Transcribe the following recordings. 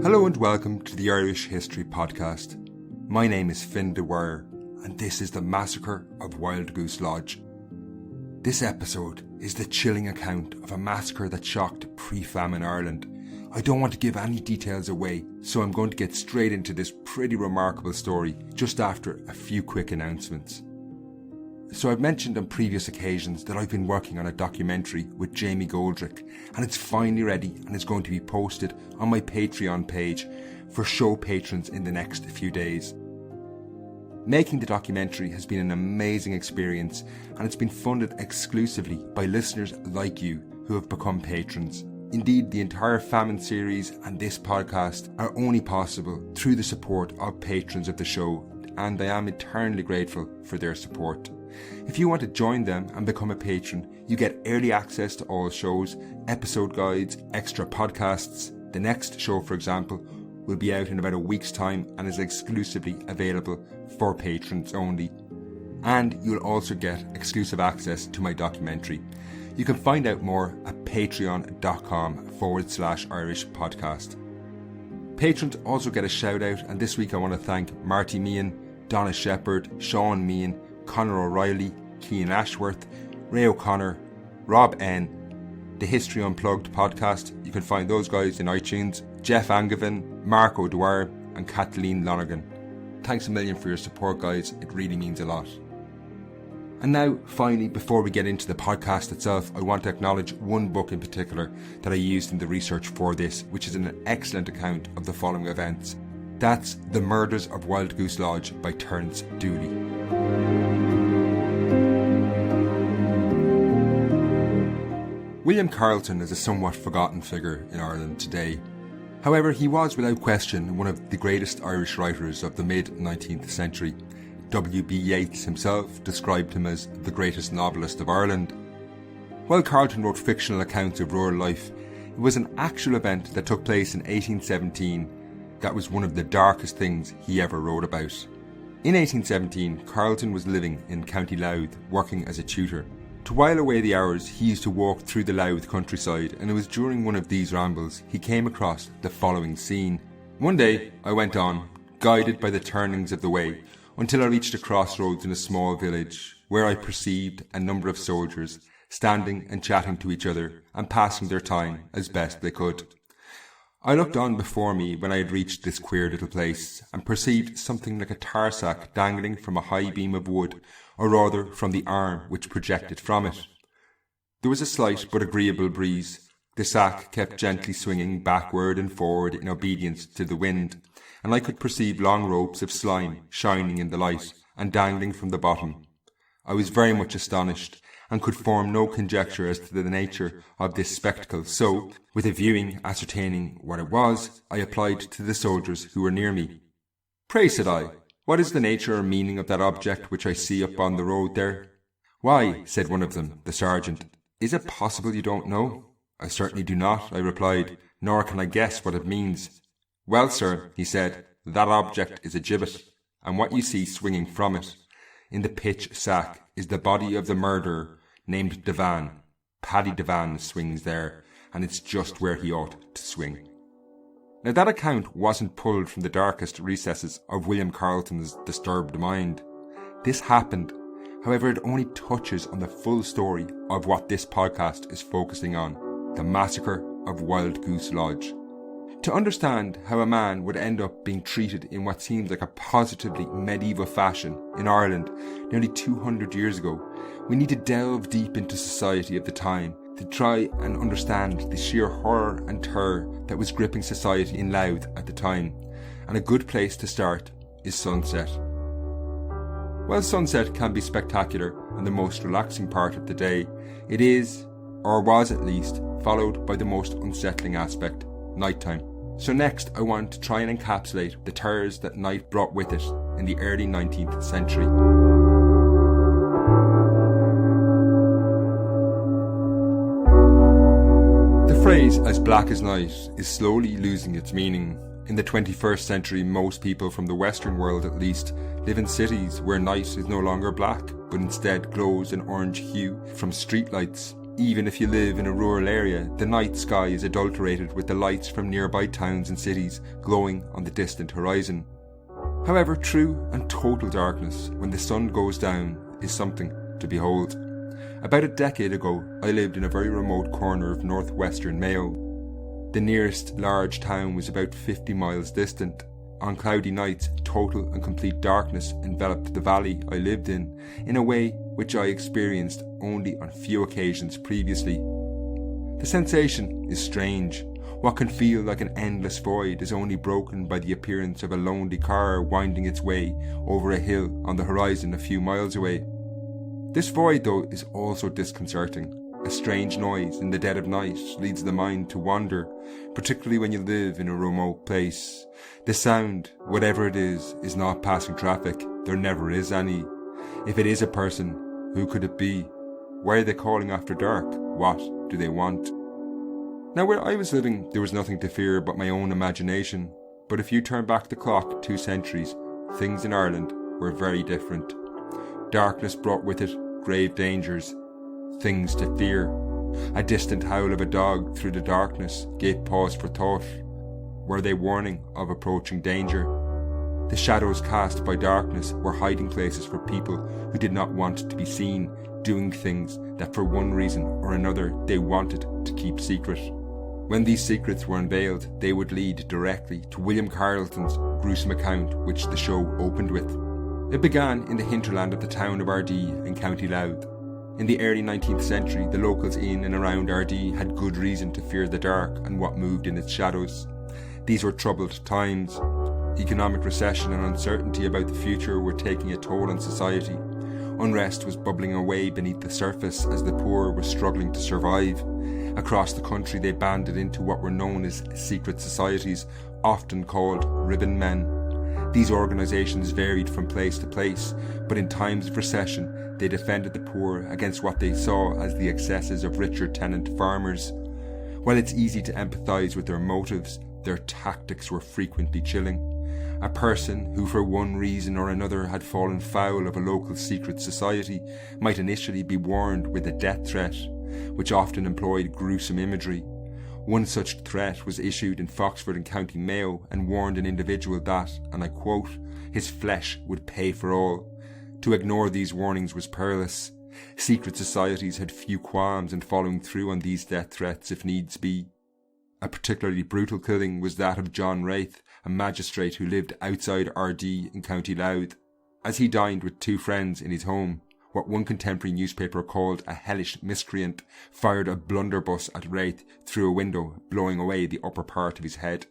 Hello and welcome to the Irish History Podcast. My name is Finn Dwyer and this is the Massacre of Wildgoose Lodge. This episode is the chilling account of a massacre that shocked pre-famine Ireland. I don't want to give any details away, so I'm going to get straight into this pretty remarkable story just after a few quick announcements. So I've mentioned on previous occasions that I've been working on a documentary with Jamie Goldrick, and it's finally ready and is going to be posted on my Patreon page for show patrons in the next few days. Making the documentary has been an amazing experience, and it's been funded exclusively by listeners like you who have become patrons. Indeed, the entire famine series and this podcast are only possible through the support of patrons of the show, and I am eternally grateful for their support. If you want to join them and become a patron, you get early access to all shows, episode guides, extra podcasts. The next show, for example, will be out in about a week's time and is exclusively available for patrons only. And you'll also get exclusive access to my documentary. You can find out more at patreon.com/Irish podcast. Patrons also get a shout out, and this week I want to thank Marty Meehan, Donna Shepherd, Sean Meehan, Conor O'Reilly, Cian Ashworth, Ray O'Connor, Rob N, The History Unplugged podcast. You can find those guys in iTunes, Jeff Angevin, Mark O'Dwyer and Kathleen Lonergan. Thanks a million for your support, guys. It really means a lot. And now, finally, before we get into the podcast itself, I want to acknowledge one book in particular that I used in the research for this, which is an excellent account of the following events. That's The Murders of Wildgoose Lodge by Terence Dooley. William Carleton is a somewhat forgotten figure in Ireland today. However, he was without question one of the greatest Irish writers of the mid-19th century. W.B. Yeats himself described him as the greatest novelist of Ireland. While Carleton wrote fictional accounts of rural life, it was an actual event that took place in 1817 that was one of the darkest things he ever wrote about. In 1817, Carleton was living in County Louth, working as a tutor. To while away the hours, he used to walk through the Louth countryside, and it was during one of these rambles he came across the following scene. One day, I went on, guided by the turnings of the way, until I reached a crossroads in a small village, where I perceived a number of soldiers standing and chatting to each other and passing their time as best they could. I looked on before me when I had reached this queer little place, and perceived something like a tar sack dangling from a high beam of wood, or rather from the arm which projected from it. There was a slight but agreeable breeze. The sack kept gently swinging backward and forward in obedience to the wind, and I could perceive long ropes of slime shining in the light and dangling from the bottom. I was very much astonished, and could form no conjecture as to the nature of this spectacle, so, with a view ascertaining what it was, I applied to the soldiers who were near me. "Pray," said I, "what is the nature or meaning of that object which I see up on the road there?" "Why," said one of them, the sergeant, "is it possible you don't know?" "I certainly do not," I replied, "nor can I guess what it means." "Well, sir," he said, "that object is a gibbet, and what you see swinging from it, in the pitch sack, is the body of the murderer named Devan. Paddy Devan swings there, and it's just where he ought to swing." Now that account wasn't pulled from the darkest recesses of William Carleton's disturbed mind. This happened. However, it only touches on the full story of what this podcast is focusing on, the Massacre of Wildgoose Lodge. To understand how a man would end up being treated in what seems like a positively medieval fashion in Ireland nearly 200 years ago, we need to delve deep into society of the time to try and understand the sheer horror and terror that was gripping society in Louth at the time. And a good place to start is sunset. While sunset can be spectacular and the most relaxing part of the day, it is, or was at least, followed by the most unsettling aspect, nighttime. So next I want to try and encapsulate the terrors that night brought with it in the early 19th century. The phrase "as black as night" is slowly losing its meaning. In the 21st century, most people from the Western world at least live in cities where night is no longer black, but instead glows an orange hue from streetlights. Even if you live in a rural area, the night sky is adulterated with the lights from nearby towns and cities glowing on the distant horizon. However, true and total darkness when the sun goes down is something to behold. About a decade ago, I lived in a very remote corner of northwestern Mayo. The nearest large town was about 50 miles distant. On cloudy nights, total and complete darkness enveloped the valley I lived in a way which I experienced only on few occasions previously. The sensation is strange. What can feel like an endless void is only broken by the appearance of a lonely car winding its way over a hill on the horizon a few miles away. This void, though, is also disconcerting. A strange noise in the dead of night leads the mind to wander, particularly when you live in a remote place. The sound, whatever it is not passing traffic. There never is any. If it is a person, who could it be? Why are they calling after dark? What do they want? Now, where I was living, there was nothing to fear but my own imagination. But if you turn back the clock 2 centuries, things in Ireland were very different. Darkness brought with it grave dangers, things to fear. A distant howl of a dog through the darkness gave pause for thought. Were they warning of approaching danger? The shadows cast by darkness were hiding places for people who did not want to be seen, doing things that for one reason or another they wanted to keep secret. When these secrets were unveiled, they would lead directly to William Carleton's gruesome account, which the show opened with. It began in the hinterland of the town of Ardee in County Louth. In the early 19th century, the locals in and around Ardee had good reason to fear the dark and what moved in its shadows. These were troubled times. Economic recession and uncertainty about the future were taking a toll on society. Unrest was bubbling away beneath the surface as the poor were struggling to survive. Across the country they banded into what were known as secret societies, often called ribbon men. These organisations varied from place to place, but in times of recession they defended the poor against what they saw as the excesses of richer tenant farmers. While it's easy to empathise with their motives, their tactics were frequently chilling. A person who for one reason or another had fallen foul of a local secret society might initially be warned with a death threat, which often employed gruesome imagery. One such threat was issued in Foxford in County Mayo and warned an individual that, and I quote, his flesh would pay for all. To ignore these warnings was perilous. Secret societies had few qualms in following through on these death threats if needs be. A particularly brutal killing was that of John Wraith, a magistrate who lived outside Ardee in County Louth. As he dined with 2 friends in his home, what one contemporary newspaper called a hellish miscreant fired a blunderbuss at Wraith through a window, blowing away the upper part of his head.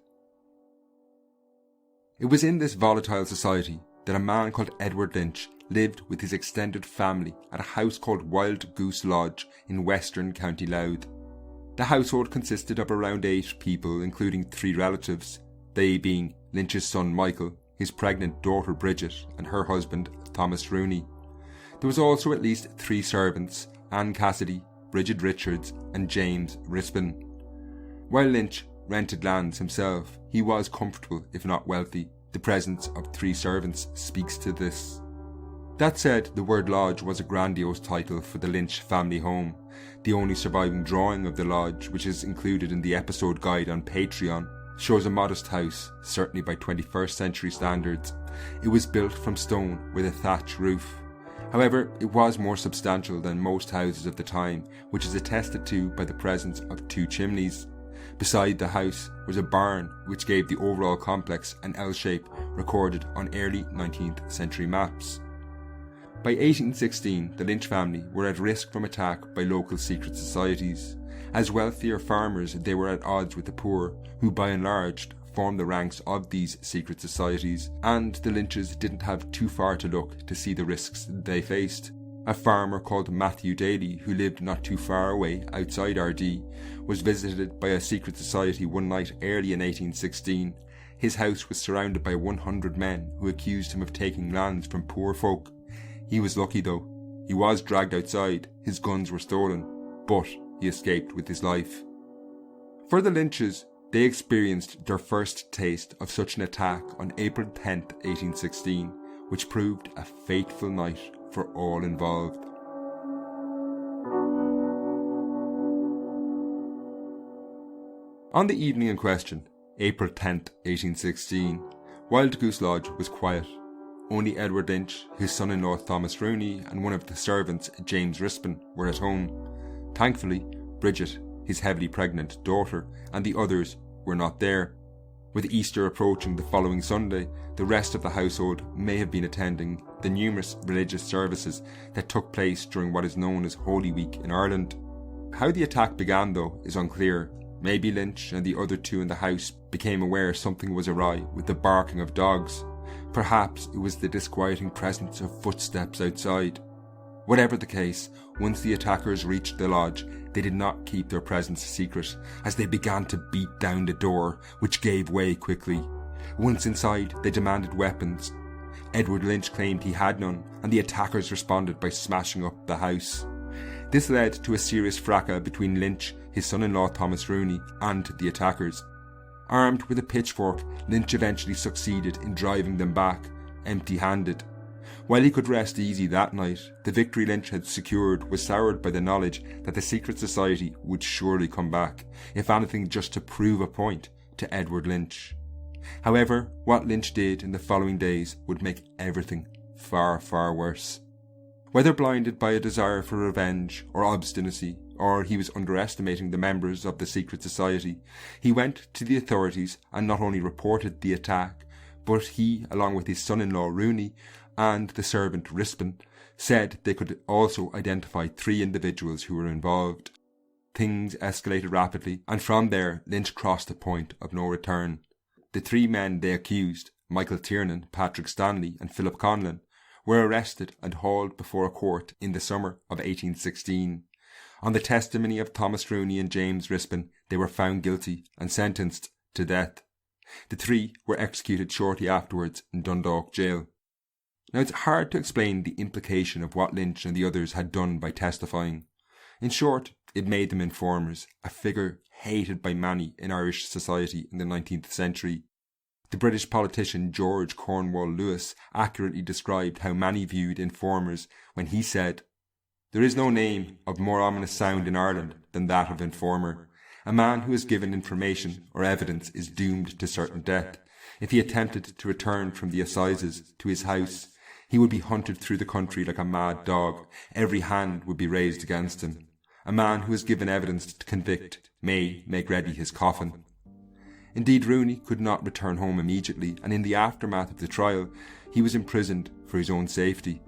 It was in this volatile society that a man called Edward Lynch lived with his extended family at a house called Wildgoose Lodge in western County Louth. The household consisted of around 8 people, including 3 relatives, they being Lynch's son Michael, his pregnant daughter Bridget, and her husband Thomas Rooney. There was also at least 3 servants, Anne Cassidy, Bridget Richards and James Rispin. While Lynch rented lands himself, he was comfortable if not wealthy. The presence of 3 servants speaks to this. That said, the word lodge was a grandiose title for the Lynch family home. The only surviving drawing of the lodge, which is included in the episode guide on Patreon, shows a modest house, certainly by 21st century standards. It was built from stone with a thatch roof. However, it was more substantial than most houses of the time, which is attested to by the presence of 2 chimneys. Beside the house was a barn, which gave the overall complex an L shape recorded on early 19th century maps. By 1816, the Lynch family were at risk from attack by local secret societies. As wealthier farmers, they were at odds with the poor, who by and large formed the ranks of these secret societies, and the Lynches didn't have too far to look to see the risks they faced. A farmer called Matthew Daley, who lived not too far away outside Ardee, was visited by a secret society one night early in 1816. His house was surrounded by 100 men who accused him of taking lands from poor folk. He was lucky though. He was dragged outside, his guns were stolen, but he escaped with his life. For the Lynches, they experienced their first taste of such an attack on April 10th, 1816, which proved a fateful night for all involved. On the evening in question, April 10th, 1816, Wildgoose Lodge was quiet. Only Edward Lynch, his son-in-law Thomas Rooney, and one of the servants, James Rispin, were at home. Thankfully, Bridget, his heavily pregnant daughter, and the others were not there. With Easter approaching the following Sunday, the rest of the household may have been attending the numerous religious services that took place during what is known as Holy Week in Ireland. How the attack began, though, is unclear. Maybe Lynch and the other two in the house became aware something was awry with the barking of dogs. Perhaps it was the disquieting presence of footsteps outside. Whatever the case, once the attackers reached the lodge, they did not keep their presence secret, as they began to beat down the door, which gave way quickly. Once inside, they demanded weapons. Edward Lynch claimed he had none, and the attackers responded by smashing up the house. This led to a serious fracas between Lynch, his son-in-law Thomas Rooney, and the attackers. Armed with a pitchfork, Lynch eventually succeeded in driving them back, empty-handed. While he could rest easy that night, the victory Lynch had secured was soured by the knowledge that the secret society would surely come back, if anything just to prove a point to Edward Lynch. However, what Lynch did in the following days would make everything far, far worse. Whether blinded by a desire for revenge or obstinacy, or he was underestimating the members of the secret society, he went to the authorities and not only reported the attack, but he, along with his son-in-law Rooney and the servant Rispin, said they could also identify 3 individuals who were involved. Things escalated rapidly, and from there Lynch crossed a point of no return. The 3 men they accused, Michael Tiernan, Patrick Stanley and Philip Conlon, were arrested and hauled before a court in the summer of 1816. On the testimony of Thomas Rooney and James Rispin, they were found guilty and sentenced to death. The 3 were executed shortly afterwards in Dundalk jail. Now, it's hard to explain the implication of what Lynch and the others had done by testifying. In short, it made them informers, a figure hated by many in Irish society in the 19th century. The British politician George Cornwall Lewis accurately described how many viewed informers when he said, "There is no name of more ominous sound in Ireland than that of informer. A man who has given information or evidence is doomed to certain death. If he attempted to return from the assizes to his house, he would be hunted through the country like a mad dog. Every hand would be raised against him. A man who has given evidence to convict may make ready his coffin." Indeed, Rooney could not return home immediately, and in the aftermath of the trial, he was imprisoned for his own safety.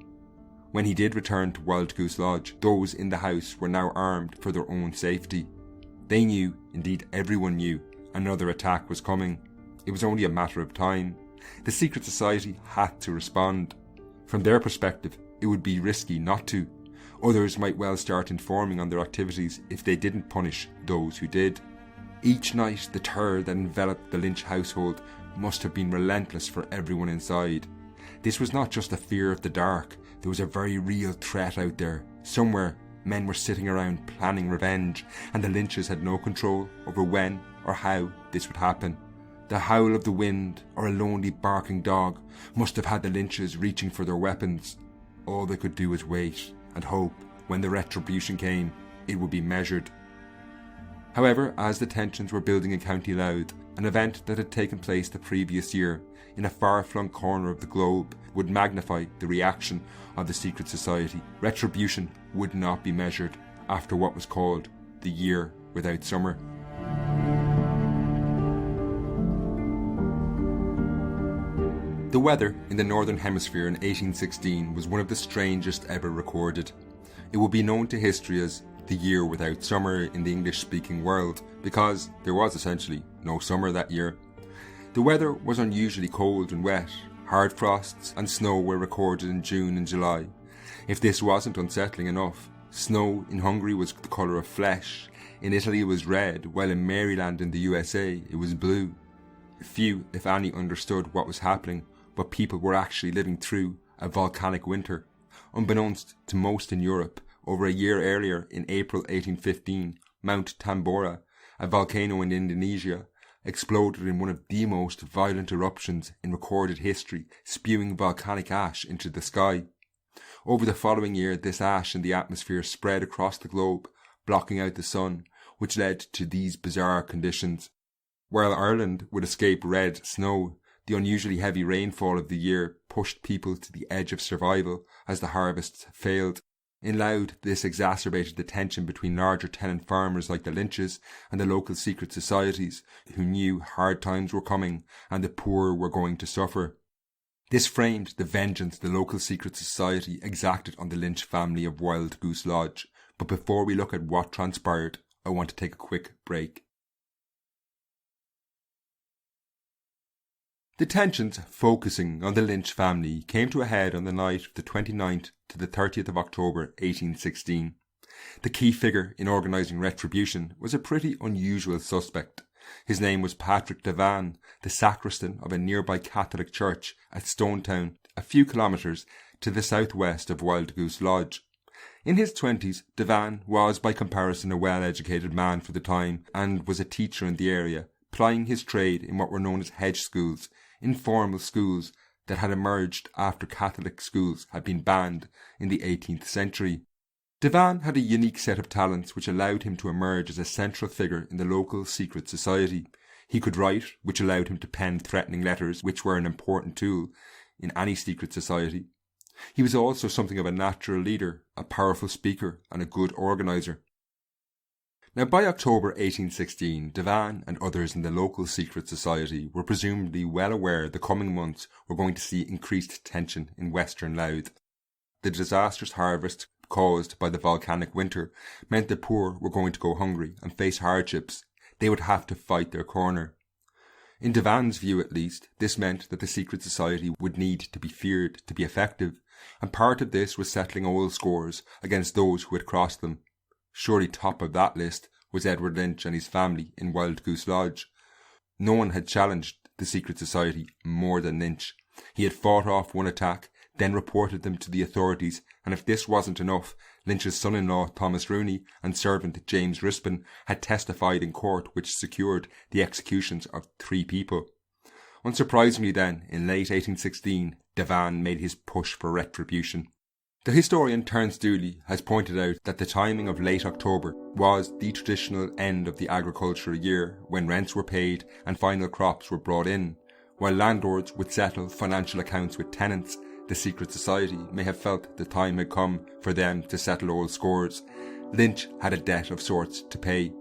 When he did return to Wildgoose Lodge, those in the house were now armed for their own safety. They knew, indeed everyone knew, another attack was coming. It was only a matter of time. The secret society had to respond. From their perspective, it would be risky not to. Others might well start informing on their activities if they didn't punish those who did. Each night, the terror that enveloped the Lynch household must have been relentless for everyone inside. This was not just a fear of the dark. There was a very real threat out there. Somewhere, men were sitting around planning revenge, and the Lynches had no control over when or how this would happen. The howl of the wind or a lonely barking dog must have had the Lynches reaching for their weapons. All they could do was wait and hope when the retribution came, it would be measured. However, as the tensions were building in County Louth, an event that had taken place the previous year in a far-flung corner of the globe would magnify the reaction of the secret society. Retribution would not be measured after what was called the year without summer. The weather in the Northern Hemisphere in 1816 was one of the strangest ever recorded. It will be known to history as the year without summer in the English-speaking world, because there was essentially no summer that year. The weather was unusually cold and wet. Hard frosts and snow were recorded in June and July. If this wasn't unsettling enough, snow in Hungary was the colour of flesh, in Italy it was red, while in Maryland in the USA it was blue. Few, if any, understood what was happening, but people were actually living through a volcanic winter. Unbeknownst to most in Europe, over a year earlier, in April 1815, Mount Tambora, a volcano in Indonesia, exploded in one of the most violent eruptions in recorded history, spewing volcanic ash into the sky. Over the following year, this ash in the atmosphere spread across the globe, blocking out the sun, which led to these bizarre conditions. While Ireland would escape red snow, the unusually heavy rainfall of the year pushed people to the edge of survival as the harvests failed. In Louth, this exacerbated the tension between larger tenant farmers like the Lynches and the local secret societies, who knew hard times were coming and the poor were going to suffer. This framed the vengeance the local secret society exacted on the Lynch family of Wildgoose Lodge. But before we look at what transpired, I want to take a quick break. The tensions focusing on the Lynch family came to a head on the night of the 29th to the 30th of October 1816. The key figure in organising retribution was a pretty unusual suspect. His name was Patrick Devan, the sacristan of a nearby Catholic church at Stonetown, a few kilometres to the southwest of Wildgoose Lodge. In his 20s, Devan was by comparison a well-educated man for the time and was a teacher in the area, plying his trade in what were known as hedge schools, informal schools that had emerged after Catholic schools had been banned in the 18th century. Devan had a unique set of talents which allowed him to emerge as a central figure in the local secret society. He could write, which allowed him to pen threatening letters, which were an important tool in any secret society. He was also something of a natural leader, a powerful speaker, and a good organiser. Now, by October 1816, Devan and others in the local secret society were presumably well aware the coming months were going to see increased tension in western Louth. The disastrous harvest caused by the volcanic winter meant the poor were going to go hungry and face hardships. They would have to fight their corner. In Devan's view, at least, this meant that the secret society would need to be feared to be effective, and part of this was settling old scores against those who had crossed them. Surely top of that list was Edward Lynch and his family in Wildgoose Lodge. No one had challenged the secret society more than Lynch. He had fought off one attack, then reported them to the authorities, and if this wasn't enough, Lynch's son-in-law Thomas Rooney and servant James Rispin had testified in court, which secured the executions of 3 people. Unsurprisingly then, in late 1816, Devan made his push for retribution. The historian Terence Daley has pointed out that the timing of late October was the traditional end of the agricultural year, when rents were paid and final crops were brought in. While landlords would settle financial accounts with tenants, the secret society may have felt the time had come for them to settle old scores. Lynch had a debt of sorts to pay.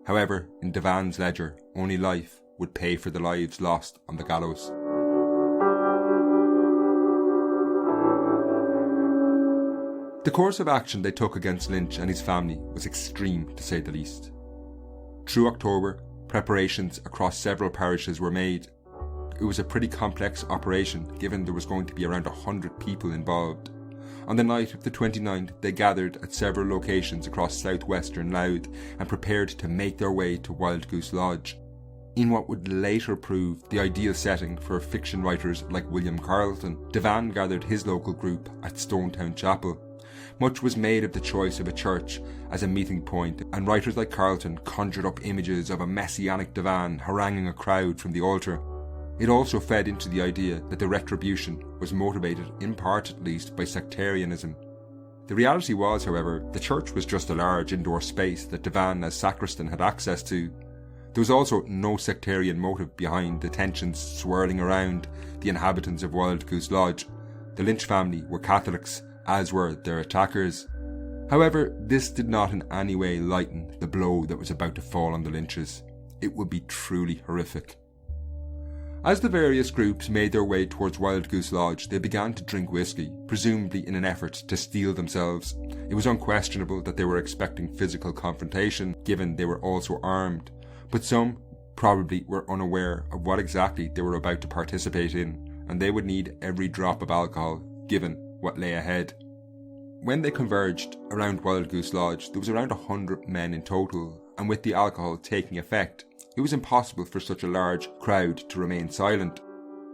However, in Devan's ledger, only life would pay for the lives lost on the gallows. The course of action they took against Lynch and his family was extreme, to say the least. Through October, preparations across several parishes were made. It was a pretty complex operation, given there was going to be around 100 people involved. On the night of the 29th, they gathered at several locations across southwestern Louth and prepared to make their way to Wildgoose Lodge. In what would later prove the ideal setting for fiction writers like William Carleton, Devan gathered his local group at Stonetown Chapel. Much was made of the choice of a church as a meeting point, and writers like Carleton conjured up images of a messianic Devan haranguing a crowd from the altar. It also fed into the idea that the retribution was motivated, in part at least, by sectarianism. The reality was, however, the church was just a large indoor space that Devan as sacristan had access to. There was also no sectarian motive behind the tensions swirling around the inhabitants of Wildgoose Lodge. The Lynch family were Catholics, as were their attackers. However, this did not in any way lighten the blow that was about to fall on the Lynches. It would be truly horrific. As the various groups made their way towards Wildgoose Lodge, they began to drink whiskey, presumably in an effort to steel themselves. It was unquestionable that they were expecting physical confrontation, given they were also armed, but some probably were unaware of what exactly they were about to participate in, and they would need every drop of alcohol, given what lay ahead. When they converged around Wildgoose Lodge, there was around 100 men in total, and with the alcohol taking effect, it was impossible for such a large crowd to remain silent.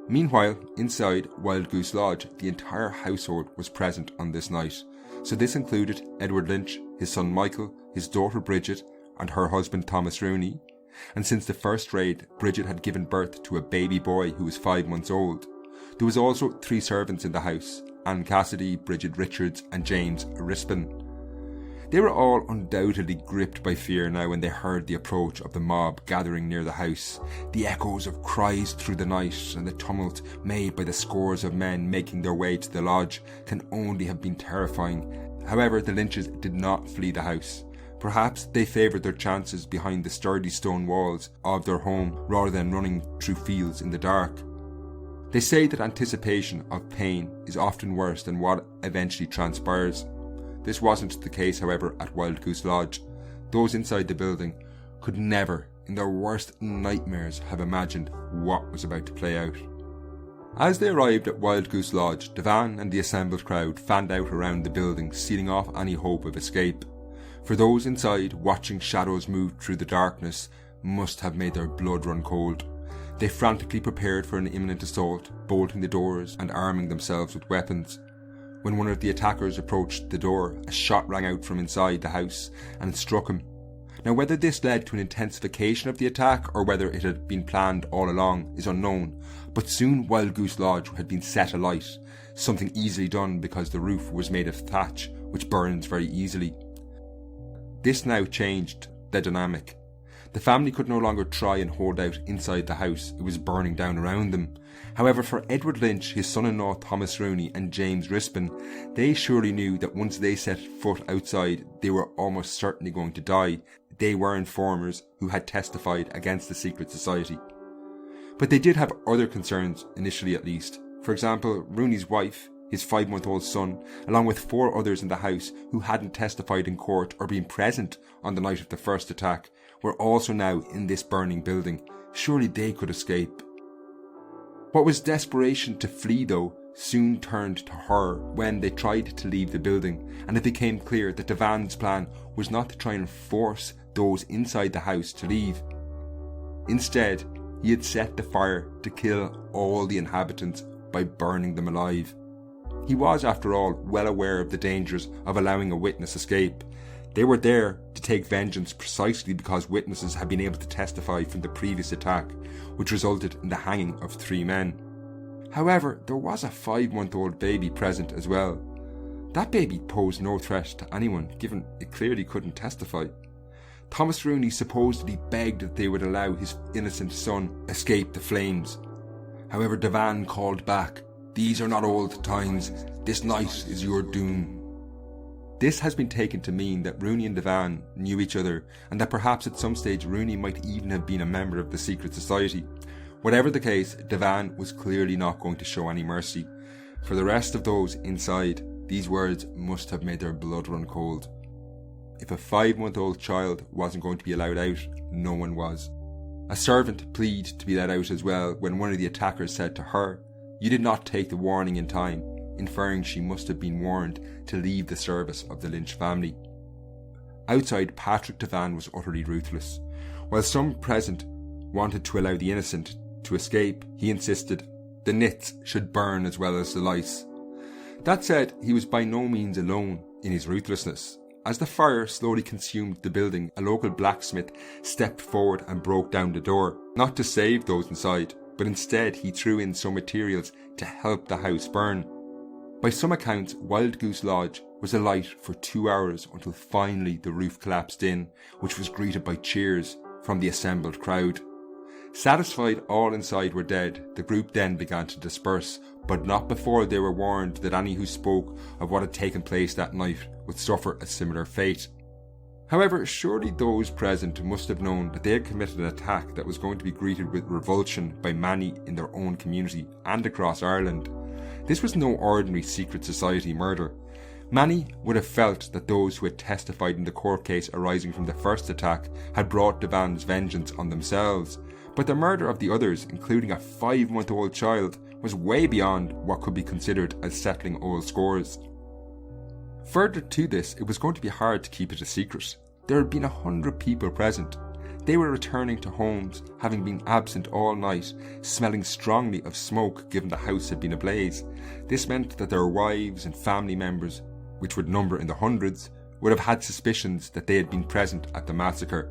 Meanwhile, inside Wildgoose Lodge, the entire household was present on this night. So this included Edward Lynch, his son Michael, his daughter Bridget, and her husband Thomas Rooney. And since the first raid, Bridget had given birth to a baby boy who was 5 months old. There was also 3 servants in the house: Anne Cassidy, Bridget Richards, and James Rispin. They were all undoubtedly gripped by fear now when they heard the approach of the mob gathering near the house. The echoes of cries through the night and the tumult made by the scores of men making their way to the lodge can only have been terrifying. However, the Lynches did not flee the house. Perhaps they favoured their chances behind the sturdy stone walls of their home rather than running through fields in the dark. They say that anticipation of pain is often worse than what eventually transpires. This wasn't the case, however, at Wildgoose Lodge. Those inside the building could never, in their worst nightmares, have imagined what was about to play out. As they arrived at Wildgoose Lodge, Devan and the assembled crowd fanned out around the building, sealing off any hope of escape. For those inside, watching shadows move through the darkness must have made their blood run cold. They frantically prepared for an imminent assault, bolting the doors and arming themselves with weapons. When one of the attackers approached the door, a shot rang out from inside the house and struck him. Now, whether this led to an intensification of the attack or whether it had been planned all along is unknown, but soon Wildgoose Lodge had been set alight, something easily done because the roof was made of thatch, which burns very easily. This now changed the dynamic. The family could no longer try and hold out inside the house, it was burning down around them. However, for Edward Lynch, his son-in-law Thomas Rooney and James Rispin, they surely knew that once they set foot outside, they were almost certainly going to die. They were informers who had testified against the secret society. But they did have other concerns, initially at least. For example, Rooney's wife, his 5-month-old son, along with 4 others in the house who hadn't testified in court or been present on the night of the first attack, were also now in this burning building. Surely they could escape. What was desperation to flee, though, soon turned to horror when they tried to leave the building, and it became clear that Devan's plan was not to try and force those inside the house to leave. Instead, he had set the fire to kill all the inhabitants by burning them alive. He was, after all, well aware of the dangers of allowing a witness escape. They were there to take vengeance precisely because witnesses had been able to testify from the previous attack, which resulted in the hanging of 3 men. However, there was a 5-month-old baby present as well. That baby posed no threat to anyone, given it clearly couldn't testify. Thomas Rooney supposedly begged that they would allow his innocent son escape the flames. However, Devan called back, "These are not old times, this night is your doom." This has been taken to mean that Rooney and Devan knew each other, and that perhaps at some stage Rooney might even have been a member of the secret society. Whatever the case, Devan was clearly not going to show any mercy. For the rest of those inside, these words must have made their blood run cold. If a 5-month-old child wasn't going to be allowed out, no one was. A servant pleaded to be let out as well when one of the attackers said to her, "You did not take the warning in time," inferring she must have been warned to leave the service of the Lynch family. Outside, Patrick Devan was utterly ruthless. While some present wanted to allow the innocent to escape, he insisted the nits should burn as well as the lice. That said, he was by no means alone in his ruthlessness. As the fire slowly consumed the building, a local blacksmith stepped forward and broke down the door, not to save those inside, but instead he threw in some materials to help the house burn. By some accounts, Wildgoose Lodge was alight for 2 hours until finally the roof collapsed in, which was greeted by cheers from the assembled crowd. Satisfied all inside were dead, the group then began to disperse, but not before they were warned that any who spoke of what had taken place that night would suffer a similar fate. However, surely those present must have known that they had committed an attack that was going to be greeted with revulsion by many in their own community and across Ireland. This was no ordinary secret society murder. Many would have felt that those who had testified in the court case arising from the first attack had brought Devan's vengeance on themselves, but the murder of the others, including a 5-month-old child, was way beyond what could be considered as settling old scores. Further to this, it was going to be hard to keep it a secret. There had been 100 people present. They were returning to homes, having been absent all night, smelling strongly of smoke given the house had been ablaze. This meant that their wives and family members, which would number in the hundreds, would have had suspicions that they had been present at the massacre.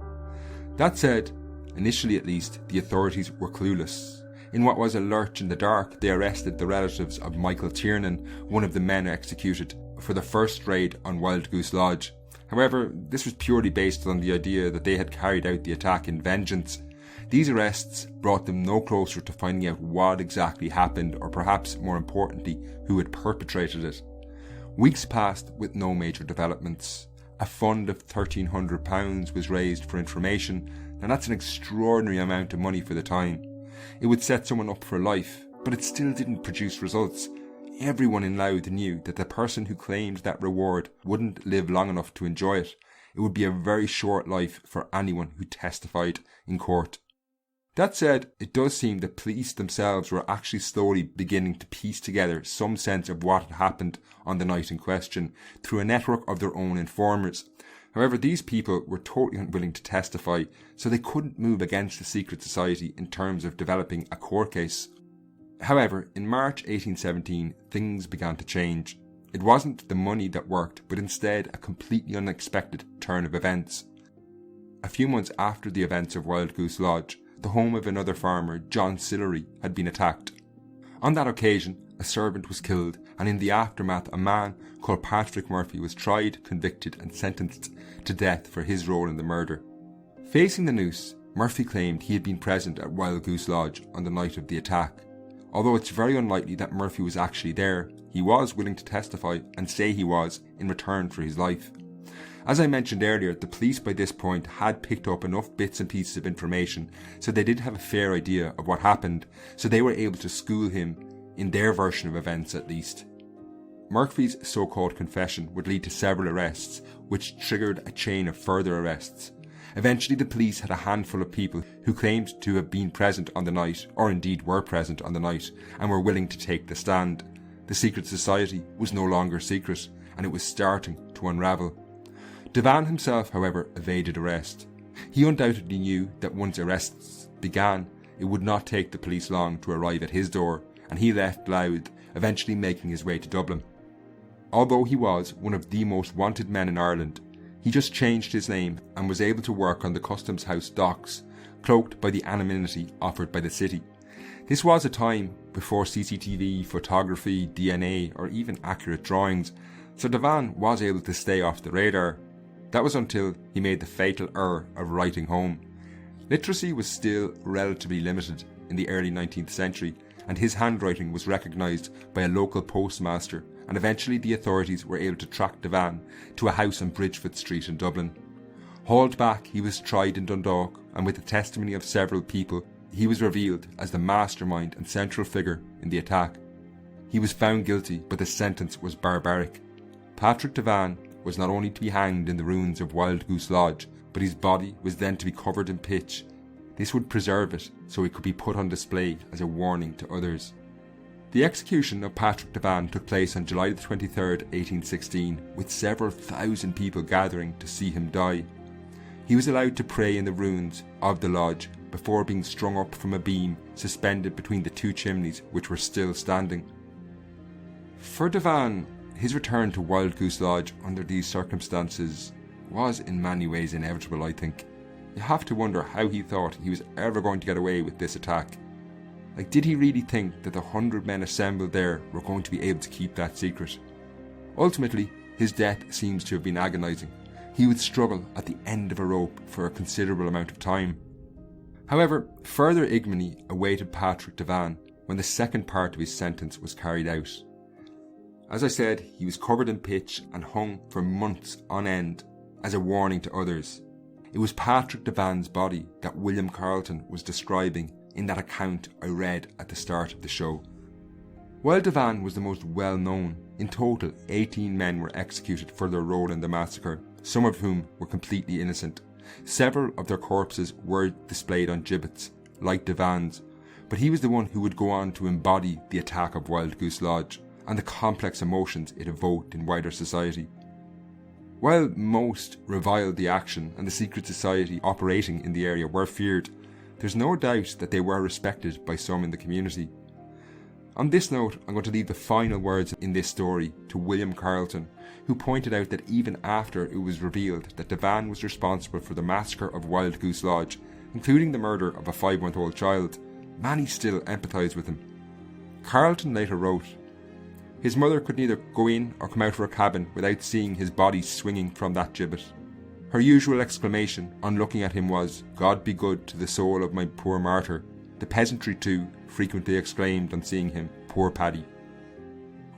That said, initially at least, the authorities were clueless. In what was a lurch in the dark, they arrested the relatives of Michael Tiernan, one of the men executed, for the first raid on Wildgoose Lodge. However, this was purely based on the idea that they had carried out the attack in vengeance. These arrests brought them no closer to finding out what exactly happened, or perhaps more importantly, who had perpetrated it. Weeks passed with no major developments. A fund of £1,300 was raised for information, and that's an extraordinary amount of money for the time. It would set someone up for life, but it still didn't produce results. Everyone in Louth knew that the person who claimed that reward wouldn't live long enough to enjoy it. It would be a very short life for anyone who testified in court. That said, it does seem that police themselves were actually slowly beginning to piece together some sense of what had happened on the night in question through a network of their own informers. However, these people were totally unwilling to testify, so they couldn't move against the secret society in terms of developing a court case. However, in March 1817, things began to change. It wasn't the money that worked, but instead a completely unexpected turn of events. A few months after the events of Wildgoose Lodge, the home of another farmer, John Sillery, had been attacked. On that occasion, a servant was killed, and in the aftermath a man called Patrick Murphy was tried, convicted and sentenced to death for his role in the murder. Facing the noose, Murphy claimed he had been present at Wildgoose Lodge on the night of the attack. Although it's very unlikely that Murphy was actually there, he was willing to testify and say he was in return for his life. As I mentioned earlier, the police by this point had picked up enough bits and pieces of information so they did have a fair idea of what happened, so they were able to school him in their version of events at least. Murphy's so-called confession would lead to several arrests, which triggered a chain of further arrests. Eventually the police had a handful of people who claimed to have been present on the night, or indeed were present on the night, and were willing to take the stand. The secret society was no longer secret, and it was starting to unravel. Devan himself, however, evaded arrest. He undoubtedly knew that once arrests began, it would not take the police long to arrive at his door, and he left Louth, eventually making his way to Dublin. Although he was one of the most wanted men in Ireland, he just changed his name and was able to work on the Customs House docks, cloaked by the anonymity offered by the city. This was a time before CCTV, photography, DNA, or even accurate drawings, so Devan was able to stay off the radar. That was until he made the fatal error of writing home. Literacy was still relatively limited in the early 19th century, and his handwriting was recognised by a local postmaster, and eventually the authorities were able to track Devan to a house on Bridgefoot Street in Dublin. Hauled back, he was tried in Dundalk, and with the testimony of several people, he was revealed as the mastermind and central figure in the attack. He was found guilty, but the sentence was barbaric. Patrick Devan was not only to be hanged in the ruins of Wildgoose Lodge, but his body was then to be covered in pitch. This would preserve it so it could be put on display as a warning to others. The execution of Patrick Devan took place on July 23, 1816, with several thousand people gathering to see him die. He was allowed to pray in the ruins of the lodge before being strung up from a beam suspended between the two chimneys which were still standing. For Devan, his return to Wildgoose Lodge under these circumstances was in many ways inevitable, I think. You have to wonder how he thought he was ever going to get away with this attack. Did he really think that the 100 men assembled there were going to be able to keep that secret? Ultimately, his death seems to have been agonising. He would struggle at the end of a rope for a considerable amount of time. However, further ignominy awaited Patrick Devan when the second part of his sentence was carried out. As I said, he was covered in pitch and hung for months on end as a warning to others. It was Patrick Devan's body that William Carleton was describing in that account I read at the start of the show. While Devan was the most well known, in total 18 men were executed for their role in the massacre, some of whom were completely innocent. Several of their corpses were displayed on gibbets, like Devan's, but he was the one who would go on to embody the attack of Wildgoose Lodge and the complex emotions it evoked in wider society. While most reviled the action and the secret society operating in the area were feared, there's no doubt that they were respected by some in the community. On this note, I'm going to leave the final words in this story to William Carleton, who pointed out that even after it was revealed that Devan was responsible for the massacre of Wildgoose Lodge, including the murder of a 5-month-old child, many still empathised with him. Carleton later wrote, His mother could neither go in or come out of her cabin without seeing his body swinging from that gibbet. Her usual exclamation on looking at him was, "God be good to the soul of my poor martyr." The peasantry too frequently exclaimed on seeing him, "Poor Paddy."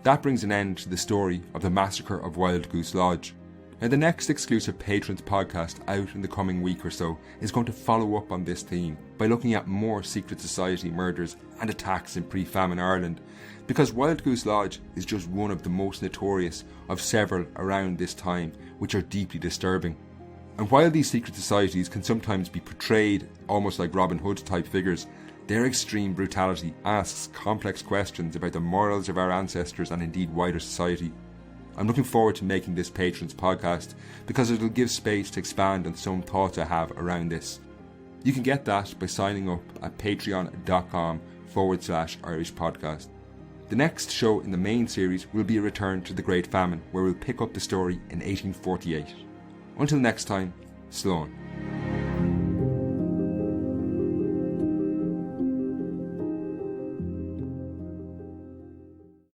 That brings an end to the story of the Massacre of Wildgoose Lodge. Now, the next exclusive Patrons podcast out in the coming week or so is going to follow up on this theme by looking at more secret society murders and attacks in pre-famine Ireland, because Wildgoose Lodge is just one of the most notorious of several around this time, which are deeply disturbing. And while these secret societies can sometimes be portrayed almost like Robin Hood type figures, their extreme brutality asks complex questions about the morals of our ancestors and indeed wider society. I'm looking forward to making this Patrons podcast because it'll give space to expand on some thoughts I have around this. You can get that by signing up at patreon.com/Irish podcast. The next show in the main series will be a return to the Great Famine, where we'll pick up the story in 1848. Until next time, Slán.